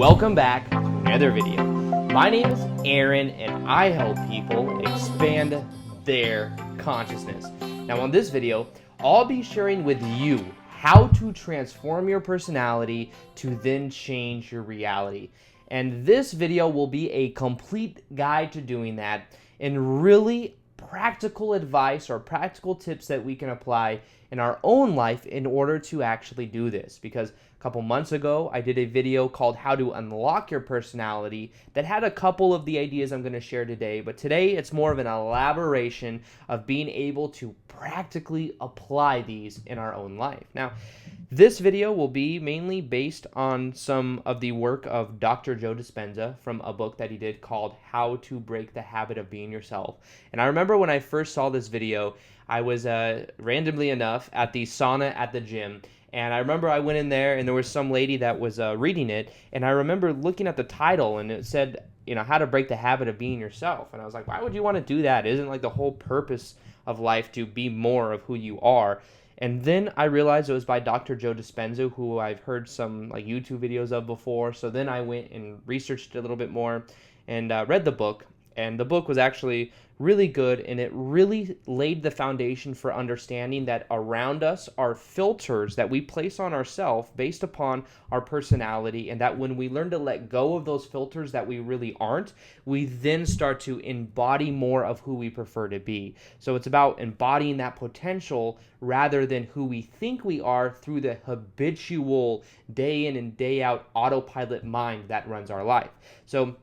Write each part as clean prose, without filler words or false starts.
Welcome back to another video. My name is Aaron and I help people expand their consciousness. Now on this video, I'll be sharing with you how to transform your personality to then change your reality. And this video will be a complete guide to doing that and really practical advice or practical tips that we can apply in our own life in order to actually do this. Because a couple months ago, I did a video called How to Unlock Your Personality that had a couple of the ideas I'm going to share today. But today, it's more of an elaboration of being able to practically apply these in our own life. Now, this video will be mainly based on some of the work of Dr. Joe Dispenza from a book that he did called How to Break the Habit of Being Yourself. And I remember when I first saw this video, I was randomly enough at the sauna at the gym. And I remember I went in there and there was some lady that was reading it. And I remember looking at the title and it said, how to break the habit of being yourself. And I was like, why would you want to do that? Isn't like the whole purpose of life to be more of who you are? And then I realized it was by Dr. Joe Dispenza, who I've heard some like YouTube videos of before. So then I went and researched it a little bit more and read the book. And the book was actually really good, and it really laid the foundation for understanding that around us are filters that we place on ourselves based upon our personality, and that when we learn to let go of those filters that we really aren't, we then start to embody more of who we prefer to be. So it's about embodying that potential rather than who we think we are through the habitual day in and day out autopilot mind that runs our life. So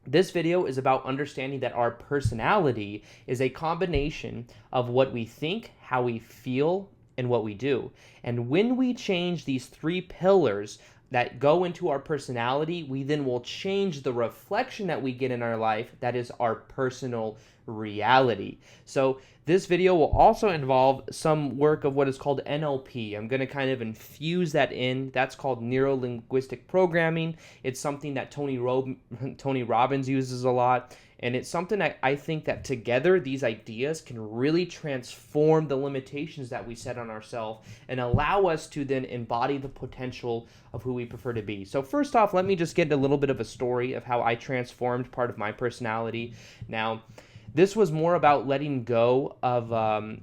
this video is about understanding that our personality is a combination of what we think, how we feel, and what we do. And when we change these three pillars that go into our personality, we then will change the reflection that we get in our life, that is our personal reality. So this video will also involve some work of what is called NLP. I'm going to kind of infuse that in. That's called neuro-linguistic programming. It's something that Tony Robbins uses a lot. And it's something that I think that together these ideas can really transform the limitations that we set on ourselves and allow us to then embody the potential of who we prefer to be. So first off, let me just get a little bit of a story of how I transformed part of my personality. Now, this was more about letting go of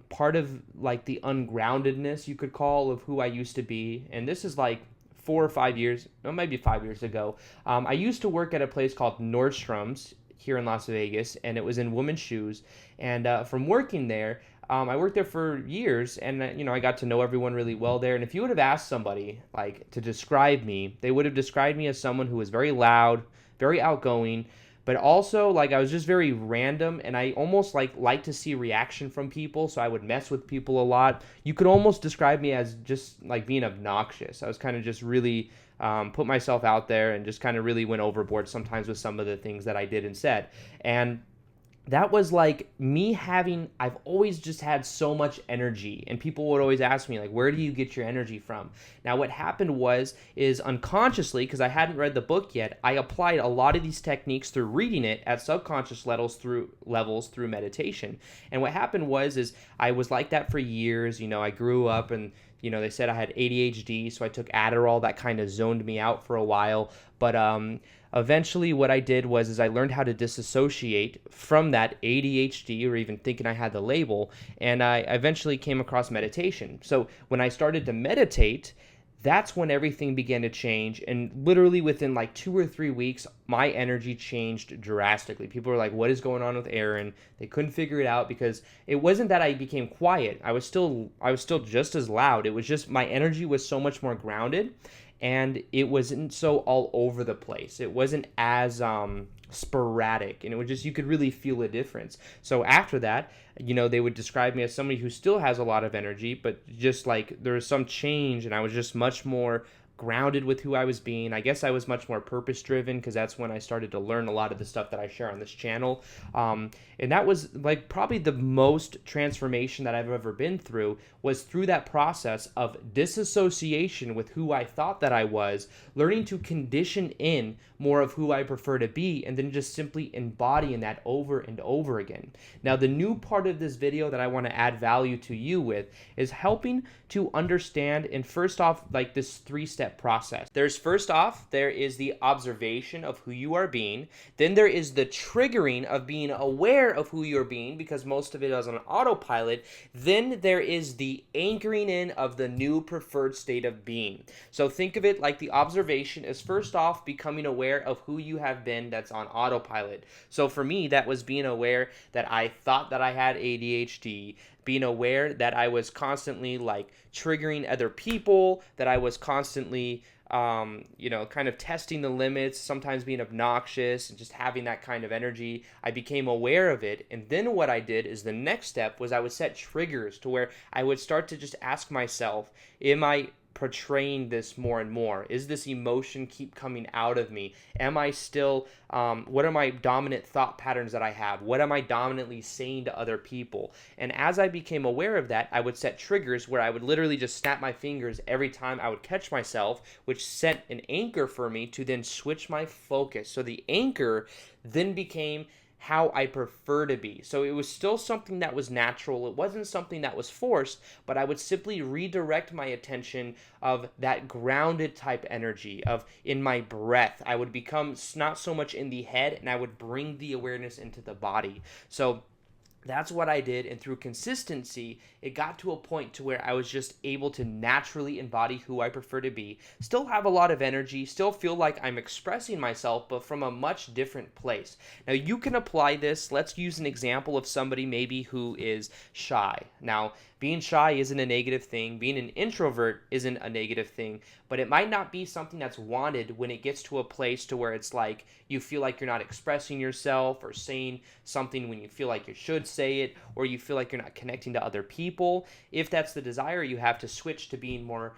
part of like the ungroundedness, you could call, of who I used to be. And this is like 4 or 5 years, or maybe 5 years ago. I used to work at a place called Nordstrom's here in Las Vegas, and it was in women's shoes. And from working there, I worked there for years, and I got to know everyone really well there. And if you would have asked somebody like to describe me, they would have described me as someone who was very loud, very outgoing, but also like I was just very random, and I almost like to see reaction from people, so I would mess with people a lot. You could almost describe me as just like being obnoxious. I was kind of just really put myself out there and just kind of really went overboard sometimes with some of the things that I did and said. And that was like me I've always just had so much energy, and people would always ask me like, where do you get your energy from? Now what happened is unconsciously, because I hadn't read the book yet, I applied a lot of these techniques through reading it at subconscious levels through meditation. And what happened is I was like that for years. I grew up and they said I had ADHD, so I took Adderall. That kind of zoned me out for a while. But eventually what I did was I learned how to disassociate from that ADHD, or even thinking I had the label, and I eventually came across meditation. So when I started to meditate, that's when everything began to change, and literally within like 2 or 3 weeks, my energy changed drastically. People were like, what is going on with Aaron? They couldn't figure it out, because it wasn't that I became quiet. I was still just as loud. It was just my energy was so much more grounded, and it wasn't so all over the place. It wasn't as sporadic, and it was just, you could really feel a difference. So after that, they would describe me as somebody who still has a lot of energy, but just like there was some change, and I was just much more grounded with who I was being. I guess I was much more purpose driven, because that's when I started to learn a lot of the stuff that I share on this channel. And that was like probably the most transformation that I've ever been through, was through that process of disassociation with who I thought that I was, learning to condition in more of who I prefer to be, and then just simply embodying that over and over again. Now, the new part of this video that I want to add value to you with is helping to understand, and first off, like this 3-step step process. There's first off, there is the observation of who you are being. Then there is the triggering of being aware of who you're being, because most of it is on autopilot. Then there is the anchoring in of the new preferred state of being. So think of it like the observation is first off becoming aware of who you have been that's on autopilot. So for me, that was being aware that I thought that I had ADHD, being aware that I was constantly like triggering other people, that I was constantly, kind of testing the limits, sometimes being obnoxious and just having that kind of energy. I became aware of it. And then what I did is the next step was I would set triggers to where I would start to just ask myself, am I portraying this more and more? Is this emotion keep coming out of me? Am I still, what are my dominant thought patterns that I have? What am I dominantly saying to other people? And as I became aware of that, I would set triggers where I would literally just snap my fingers every time I would catch myself, which set an anchor for me to then switch my focus. So the anchor then became how I prefer to be. So it was still something that was natural. It wasn't something that was forced, but I would simply redirect my attention of that grounded type energy of in my breath. I would become not so much in the head, and I would bring the awareness into the body. So that's what I did, and through consistency, it got to a point to where I was just able to naturally embody who I prefer to be, still have a lot of energy, still feel like I'm expressing myself, but from a much different place. Now, you can apply this. Let's use an example of somebody maybe who is shy. Now, being shy isn't a negative thing. Being an introvert isn't a negative thing, but it might not be something that's wanted when it gets to a place to where it's like you feel like you're not expressing yourself or saying something when you feel like you should say it, or you feel like you're not connecting to other people. If that's the desire, you have to switch to being more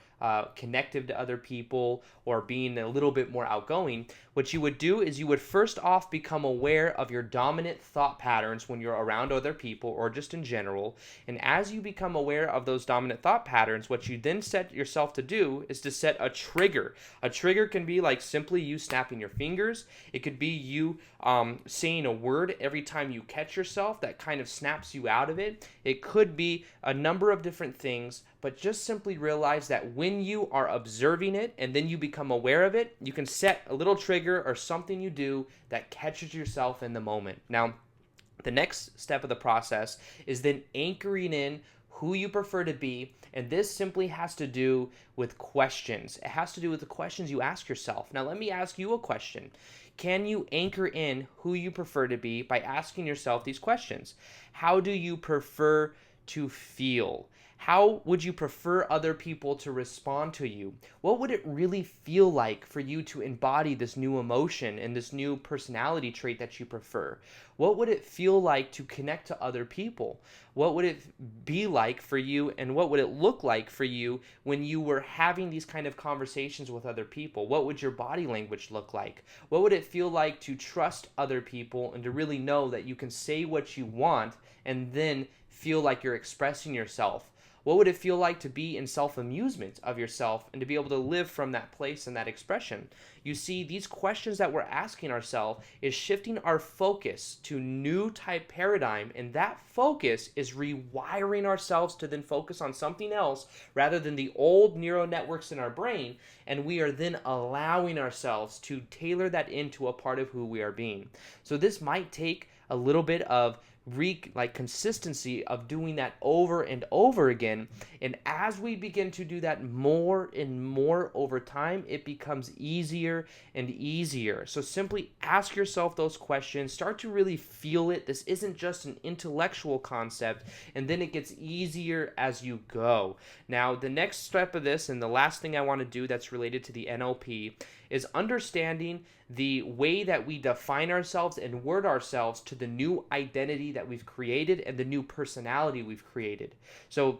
connective to other people or being a little bit more outgoing. What you would do is you would first off become aware of your dominant thought patterns when you're around other people or just in general. And as you become aware of those dominant thought patterns, what you then set yourself to do is to set a trigger. A trigger can be like simply you snapping your fingers. It could be you saying a word every time you catch yourself that kind of snaps you out of it. It could be a number of different things, but just simply realize that when you are observing it and then you become aware of it, you can set a little trigger or something you do that catches yourself in the moment. Now, the next step of the process is then anchoring in who you prefer to be, and this simply has to do with questions. It has to do with the questions you ask yourself. Now, let me ask you a question. Can you anchor in who you prefer to be by asking yourself these questions? How do you prefer to feel? How would you prefer other people to respond to you? What would it really feel like for you to embody this new emotion and this new personality trait that you prefer? What would it feel like to connect to other people? What would it be like for you, and what would it look like for you when you were having these kind of conversations with other people? What would your body language look like? What would it feel like to trust other people and to really know that you can say what you want and then feel like you're expressing yourself? What would it feel like to be in self-amusement of yourself and to be able to live from that place and that expression? You see, these questions that we're asking ourselves is shifting our focus to new type paradigm, and that focus is rewiring ourselves to then focus on something else rather than the old neural networks in our brain, and we are then allowing ourselves to tailor that into a part of who we are being. So this might take a little bit of consistency of doing that over and over again, and as we begin to do that more and more over time, it becomes easier and easier. So simply ask yourself those questions, start to really feel it. This isn't just an intellectual concept, and then it gets easier as you go. Now, the next step of this, and the last thing I want to do that's related to the NLP, is understanding the way that we define ourselves and word ourselves to the new identity that we've created and the new personality we've created. So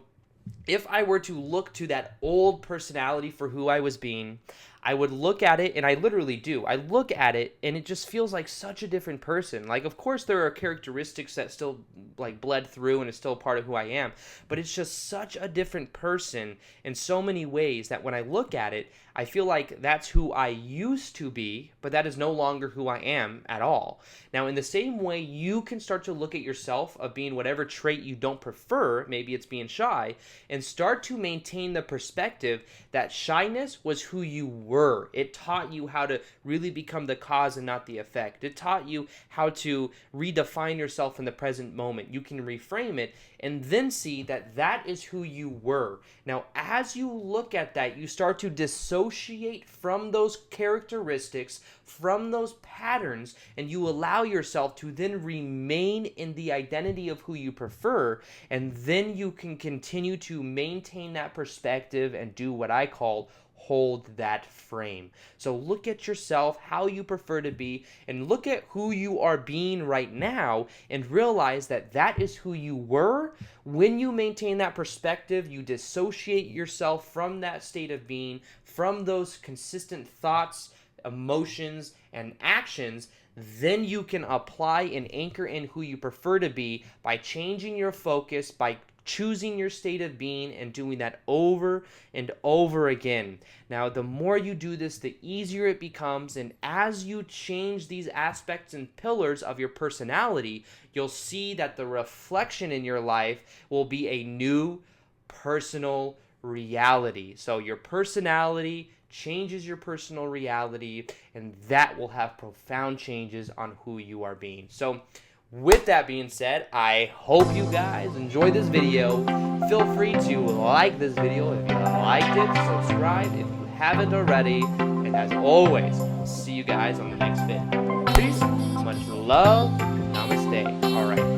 if I were to look to that old personality for who I was being, I would look at it, and I literally do. I look at it, and it just feels like such a different person. Like, of course, there are characteristics that still, like, bled through and is still a part of who I am, but it's just such a different person in so many ways that when I look at it, I feel like that's who I used to be, but that is no longer who I am at all. Now, in the same way, you can start to look at yourself of being whatever trait you don't prefer, maybe it's being shy, and start to maintain the perspective that shyness was who you were. It taught you how to really become the cause and not the effect. It taught you how to redefine yourself in the present moment. You can reframe it and then see that that is who you were. Now, as you look at that, you start to dissociate from those characteristics, from those patterns, and you allow yourself to then remain in the identity of who you prefer, and then you can continue to maintain that perspective and do what I call hold that frame. So look at yourself, how you prefer to be, and look at who you are being right now, and realize that that is who you were. When you maintain that perspective, you dissociate yourself from that state of being, from those consistent thoughts, emotions, and actions. Then you can apply and anchor in who you prefer to be by changing your focus, by choosing your state of being, and doing that over and over again. Now, the more you do this, the easier it becomes, and as you change these aspects and pillars of your personality, you'll see that the reflection in your life will be a new personal reality. So your personality changes your personal reality, and that will have profound changes on who you are being. So with that being said, I hope you guys enjoyed this video. Feel free to like this video if you liked it, subscribe if you haven't already, and as always, I'll see you guys on the next vid. Peace, much love, namaste. All right.